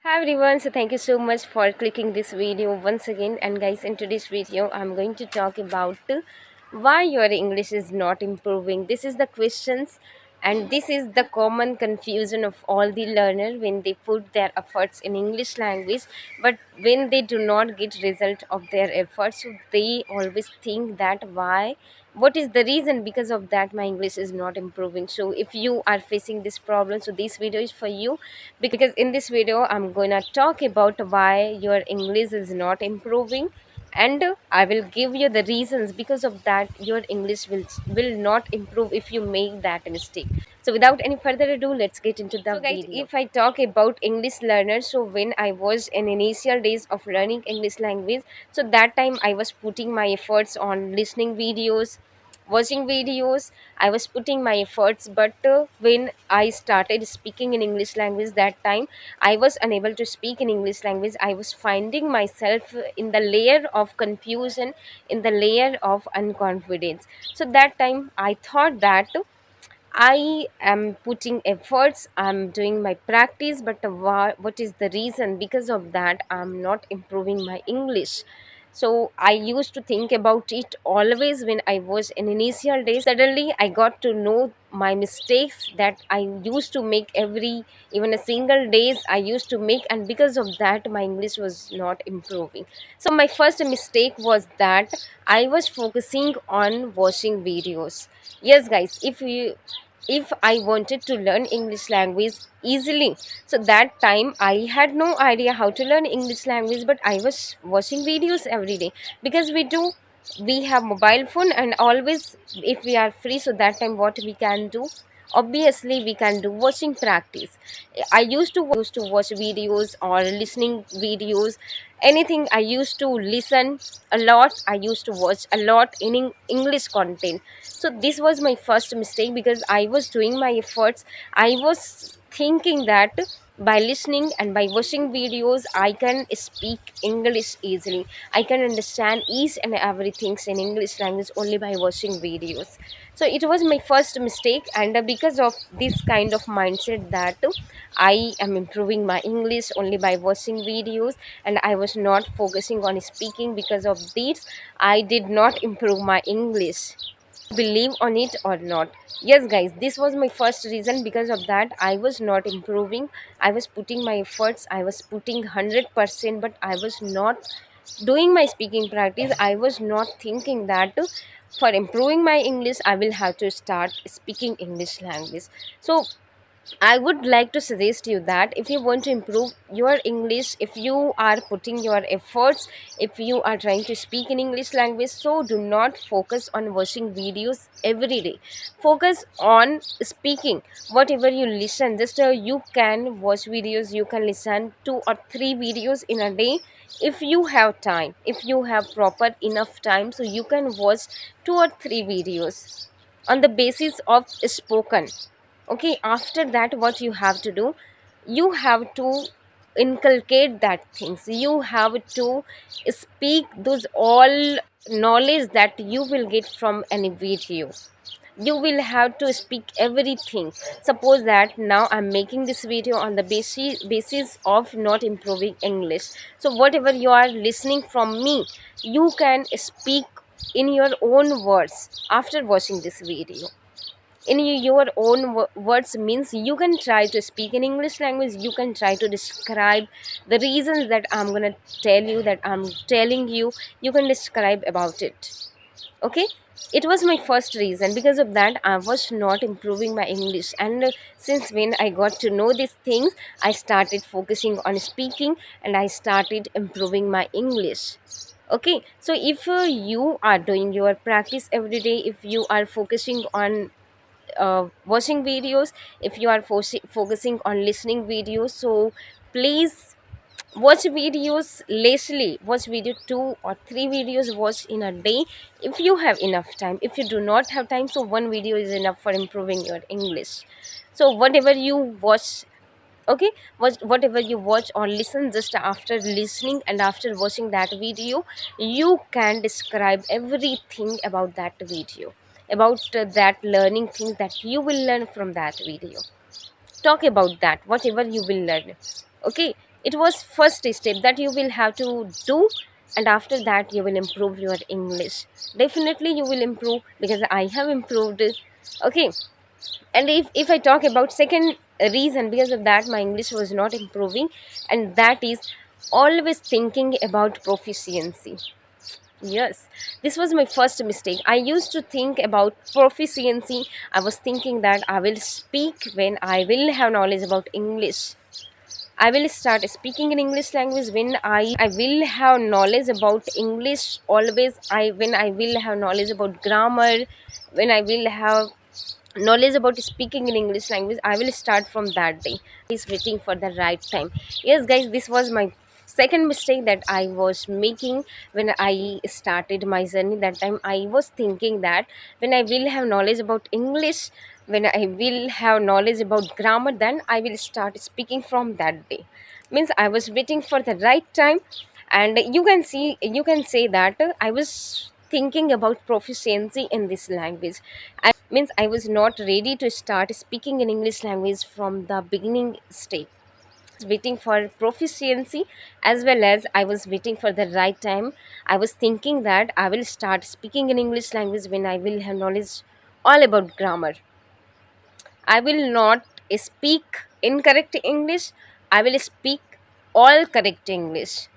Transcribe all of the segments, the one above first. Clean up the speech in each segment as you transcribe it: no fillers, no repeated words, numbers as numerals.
Hi everyone, so thank you so much for clicking this video once again. And guys, in today's video I'm going to talk about why your English is not improving. This is the questions, and this is the common confusion of all the learner when they put their efforts in English language, but when they do not get result of their efforts, so they always think that why, what is the reason because of that my English is not improving. So if you are facing this problem, so this video is for you, because in this video I'm gonna talk about why your English is not improving, and I will give you the reasons because of that your English will not improve if you make that mistake. So without any further ado, let's get into the video. If I talk about English learners, so when I was in initial days of learning English language, so that time I was putting my efforts on listening videos, watching videos. I was putting my efforts, but when I started speaking in English language, that time I was unable to speak in English language. I was finding myself in the layer of confusion, in the layer of unconfidence. So that time I thought that I am putting efforts, I'm doing my practice, but what is the reason? Because of that, I'm not improving my English. So I used to think about it always when I was in initial days. Suddenly, I got to know my mistakes that I used to make even a single days I used to make, and because of that, my English was not improving. So my first mistake was that I was focusing on watching videos. Yes, guys, if I wanted to learn English language easily, so that time I had no idea how to learn English language, but I was watching videos every day. Because we have mobile phone, and always if we are free, so that time what we can do, obviously we can do watching practice. I used to watch videos or listening videos, anything. I used to listen a lot, I used to watch a lot in English content. So this was my first mistake, because I was doing my efforts. I was thinking that by listening and by watching videos I can speak English easily, I can understand each and everything in English language only by watching videos. So it was my first mistake, and because of this kind of mindset that I am improving my English only by watching videos, and I was not focusing on speaking. Because of this, I did not improve my English. Believe on it or not, yes guys, this was my first reason. Because of that, I was not improving. I was putting my efforts, I was putting 100%, but I was not doing my speaking practice. I was not thinking that for improving my English I will have to start speaking English language. So I would like to suggest you that if you want to improve your English, if you are putting your efforts, if you are trying to speak in English language, so do not focus on watching videos every day. Focus on speaking. Whatever you listen, just you can watch videos, you can listen 2 or 3 videos in a day if you have time, if you have proper enough time, so you can watch 2 or 3 videos on the basis of spoken. Okay, after that what you have to do, you have to inculcate that things, you have to speak those all knowledge that you will get from any video. You will have to speak everything. Suppose that now I'm making this video on the basis of not improving English, so whatever you are listening from me, you can speak in your own words after watching this video. In your own words means you can try to speak in English language, you can try to describe the reasons that I'm going to tell you, that I'm telling you, you can describe about it. Okay, it was my first reason. Because of that, I was not improving my English, and since when I got to know these things, I started focusing on speaking, and I started improving my English. Okay, so if you are doing your practice every day, if you are focusing on watching videos, if you are focusing on listening videos, so please watch videos lazily. Watch video 2 or 3 videos, watch in a day if you have enough time. If you do not have time, so one video is enough for improving your English. So whatever you watch, okay, whatever you watch or listen, just after listening and after watching that video, you can describe everything about that video, about that learning things that you will learn from that video. Talk about that, whatever you will learn. Okay, It was first step that you will have to do, and after that you will improve your English. Definitely you will improve, because I have improved it. Okay. And if I talk about second reason because of that my English was not improving, and that is always thinking about proficiency. Yes, this was my first mistake. I used to think about proficiency. I was thinking that I will speak when I will have knowledge about English. I will start speaking in English language when I will have knowledge about English. Always, when I will have knowledge about grammar, when I will have knowledge about speaking in English language, I will start from that day. Is waiting for the right time. Yes, guys, this was my second mistake that I was making when I started my journey. That time I was thinking that when I will have knowledge about English, when I will have knowledge about grammar, then I will start speaking from that day. Means I was waiting for the right time. And you can say that I was thinking about proficiency in this language. Means I was not ready to start speaking in English language from the beginning stage. Waiting for proficiency, as well as I was waiting for the right time. I was thinking that I will start speaking in English language when I will have knowledge all about grammar. I will not speak incorrect English. I will speak all correct English.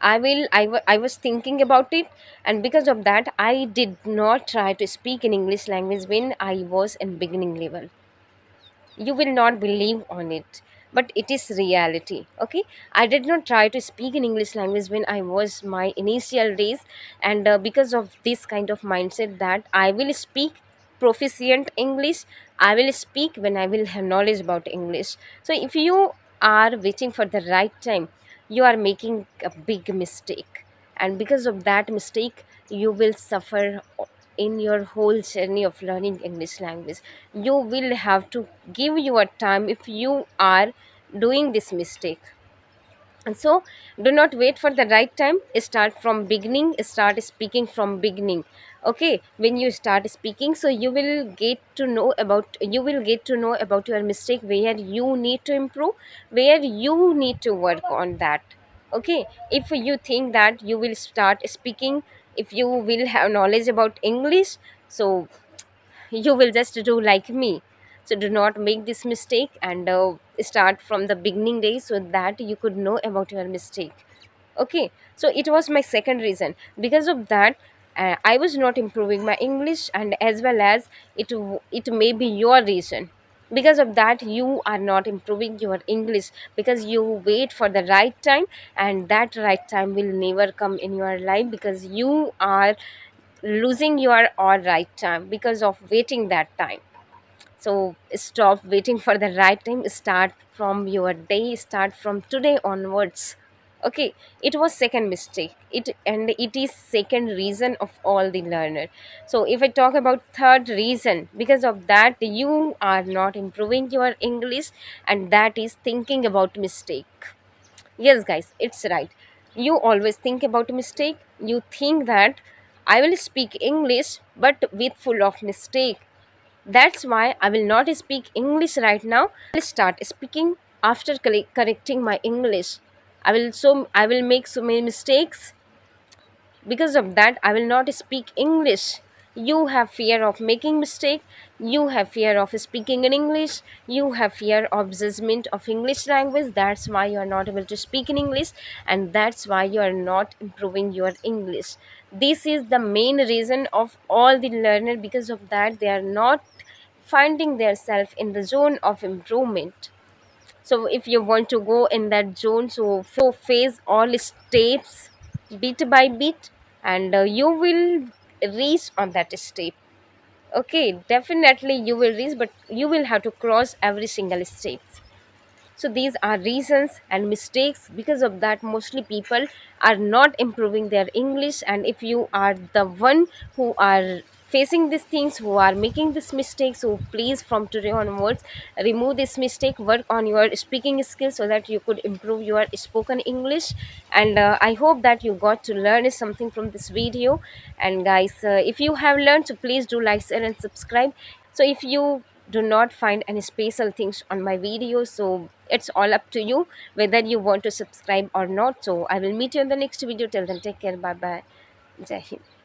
I was thinking about it, and because of that, I did not try to speak in English language when I was in beginning level. You will not believe on it, but it is reality. Okay, I did not try to speak in English language when I was my initial days. And because of this kind of mindset that I will speak proficient English, I will speak when I will have knowledge about English. So if you are waiting for the right time, you are making a big mistake, and because of that mistake you will suffer in your whole journey of learning English language. You will have to give your time if you are doing this mistake. And so do not wait for the right time. Start from beginning, start speaking from beginning. Okay, when you start speaking, so you will get to know about your mistake, where you need to improve, where you need to work on that. Okay, if you think that you will start speaking, if you will have knowledge about English, so you will just do like me. So do not make this mistake, and start from the beginning day so that you could know about your mistake. Okay, so it was my second reason. Because of that, I was not improving my English, and as well as it may be your reason. Because of that you are not improving your English, because you wait for the right time, and that right time will never come in your life, because you are losing your all right time because of waiting that time. So stop waiting for the right time. Start from your day, start from today onwards. Okay, it was second mistake. It is second reason of all the learner. So if I talk about third reason, because of that you are not improving your English, and that is thinking about mistake. Yes, guys, it's right. You always think about a mistake. You think that I will speak English, but with full of mistake. That's why I will not speak English right now. I will start speaking after correcting my English. I will make so many mistakes. Because of that I will not speak English. You have fear of making mistake, you have fear of speaking in English, you have fear of judgment of English language. That's why you are not able to speak in English, and that's why you are not improving your English. This is the main reason of all the learner. Because of that they are not finding their self in the zone of improvement. So if you want to go in that zone, so phase all steps bit by bit, and you will reach on that step. Okay, definitely you will reach, but you will have to cross every single step. So these are reasons and mistakes. Because of that mostly people are not improving their English. And if you are the one who are facing these things, who are making this mistake, so please from today onwards remove this mistake, work on your speaking skills so that you could improve your spoken English. And I hope that you got to learn something from this video. And guys, if you have learned, so please do like, share and subscribe. So if you do not find any special things on my videos. So it's all up to you whether you want to subscribe or not. So I will meet you in the next video. Till then, take care. Bye bye. Jai Hind.